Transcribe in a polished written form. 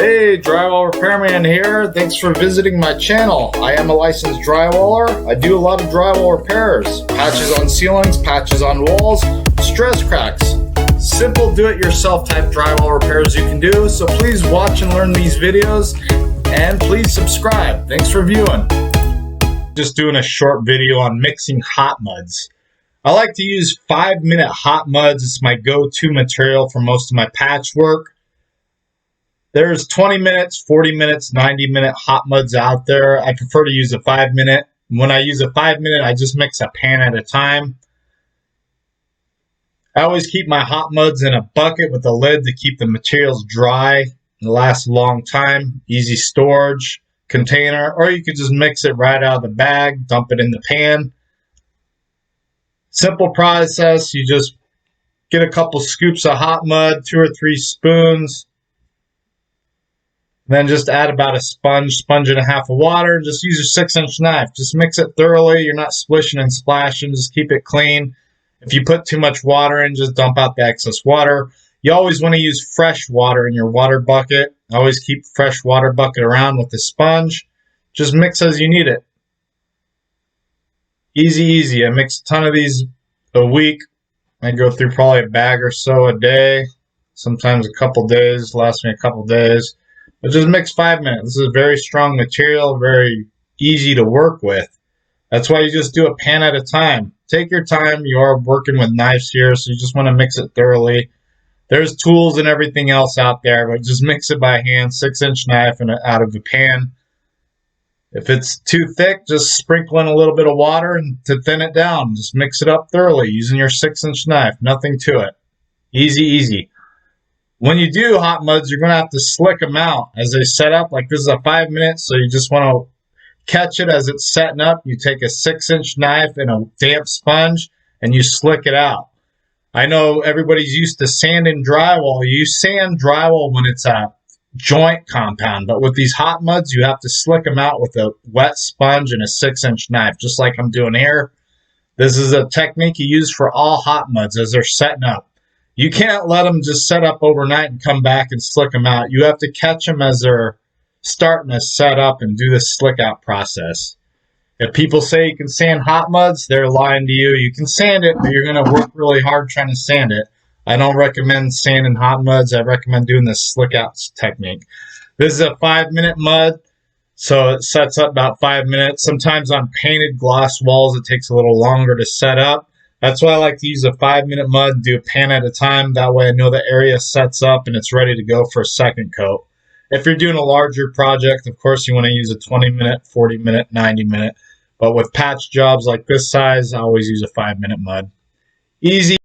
Hey, drywall repairman here. Thanks for visiting my channel. I am a licensed drywaller. I do a lot of drywall repairs. Patches on ceilings, patches on walls, stress cracks. Simple do-it-yourself type drywall repairs you can do. So please watch and learn these videos and please subscribe. Thanks for viewing. Just doing a short video on mixing hot muds. I like to use 5-minute hot muds. It's my go-to material for most of my patchwork. There's 20 minutes, 40 minutes, 90-minute hot muds out there. I prefer to use a 5-minute. When I use a 5-minute, I just mix a pan at a time. I always keep my hot muds in a bucket with a lid to keep the materials dry and last a long time. Easy storage container, or you could just mix it right out of the bag, dump it in the pan. Simple process. You just get a couple scoops of hot mud, 2 or 3 spoons. Then just add about a sponge and a half of water, and just use your 6-inch knife. Just mix it thoroughly. You're not splishing and splashing. Just keep it clean. If you put too much water in, just dump out the excess water. You always want to use fresh water in your water bucket. Always keep fresh water bucket around with the sponge. Just mix as you need it. Easy, easy. I mix a ton of these a week. I go through probably a bag or so a day. Sometimes a couple days. Lasts me a couple days. But just mix 5 minutes. This is very strong material, very easy to work with. That's why you just do a pan at a time. Take your time. You are working with knives here, so you just want to mix it thoroughly. There's tools and everything else out there, but just mix it by hand, 6-inch knife and out of the pan. If it's too thick, just sprinkle in a little bit of water and to thin it down. Just mix it up thoroughly using your 6-inch knife. Nothing to it. Easy, easy. When you do hot muds, you're going to have to slick them out as they set up. Like this is a 5 minutes, so you just want to catch it as it's setting up. You take a 6-inch knife and a damp sponge and you slick it out. I know everybody's used to sanding drywall. You sand drywall when it's a joint compound, but with these hot muds, you have to slick them out with a wet sponge and a 6-inch knife, just like I'm doing here. This is a technique you use for all hot muds as they're setting up. You can't let them just set up overnight and come back and slick them out. You have to catch them as they're starting to set up and do this slick out process. If people say you can sand hot muds, they're lying to you. You can sand it, but you're going to work really hard trying to sand it. I don't recommend sanding hot muds. I recommend doing this slick out technique. This is a 5-minute mud, so it sets up about 5 minutes. Sometimes on painted gloss walls, it takes a little longer to set up. That's why I like to use a 5-minute mud, do a pan at a time. That way I know the area sets up and it's ready to go for a second coat. If you're doing a larger project, of course you want to use a 20-minute, 40-minute, 90-minute. But with patch jobs like this size, I always use a 5-minute mud. Easy.